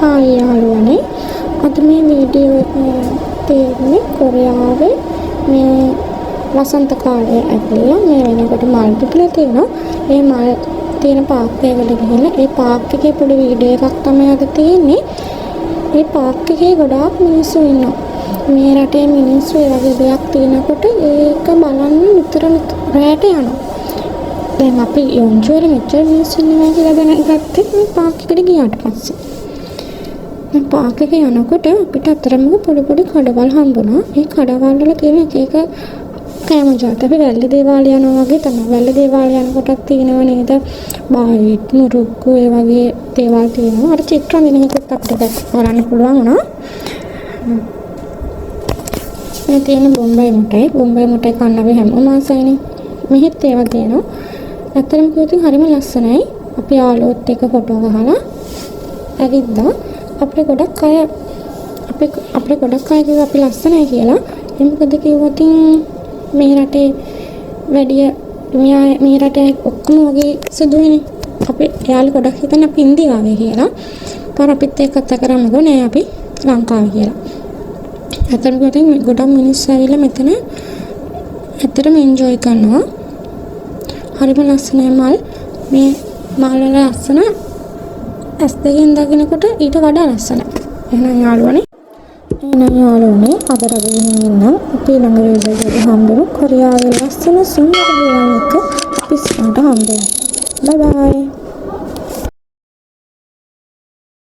Hi යාළුවනේ අද මේ වීඩියෝ තියෙන්නේ කොරියාවේ මේ වසන්ත කාලය ඇතුළේ මේ වෙනකොට මල් පිපිලා තියෙනවා. ඒ මල් තියෙන පාක් එකකට ගිහිල්ලා ඒ පාක් එකේ පොඩි වීඩියෝ එකක් තමයි අද තියෙන්නේ. ඒ පාක් එකේ ගොඩාක් මිනිස්සු ඉන්නවා. මේ රටේ මිනිස්සු ඒ වගේ දෙයක් තියෙනකොට ඒක බලන්න නිතර රැට යනවා. දැන් අපි යොන්ජෝර මෙච්චර මිනිස්සු ඉන්නවා කියලා දැනගත්තේ මේ පාක් එකට ගියාට පස්සේ. මේ පාක් එකේ යනකොට අපිට අතරම පොඩි කඩවල් හම්බුණා. ඒ කඩවල් වල තියෙන එක එක කෑම ජාත අපි වැල්ලේ දේවාල යනවා වගේ තමයි. වැල්ලේ දේවාල යනකොටත් තියෙනව නේද? බායිට් නුරුක්කු ඒ වගේ දේවල් තියෙනවා. අර චිත්‍ර මිනිහෙකුත් අපිට බලන්න පුළුවන් වුණා. මේ තියෙන බොම්බයි මුට්ටයි කන්න අපි හැමෝම ආසයිනේ. මෙහෙත් ඒවා තියෙනවා. ඇත්තටම කිව්වොත් හරිම ලස්සනයි. අපි යාළුවොත් එක්ක ෆොටෝ ගහලා ඇවිද්දා. අපිට ගොඩක් අය කිව්වා අපි ලස්සනයි කියලා. ඒ මොකද කිව්වොත් මේ රටේ වැඩිය මේ රටේ ඔක්කොම වගේ සුදුනේ. අපි යාළු ගොඩක් හිතන්නේ අපි ඉන්දියාවේ කියලා. ਪਰ අපිත් එක්ක කතා කරමුකෝ නෑ අපි ලංකාවේ කියලා. ඇත්තටම කිව්වොත් ගොඩක් මිනිස්සු ඇවිල්ලා මෙතන ඇත්තටම එන්ජොයි කරනවා. හරිම ලස්සනයි මල්. මේ මල් වල ලස්සන ඇස් දෙකෙන් දකින්නකොට ඊට වඩා ලස්සනයි. එහෙනම් යාළුවනේ අද රජිනින් ඉන්නම් අපි ළඟ වේදේ හම්බුණු කොරියාවේ ලස්සන සුන්දර දේවල් එක අපි ඉස්සරහට හම්බෙමු. බයි බයි.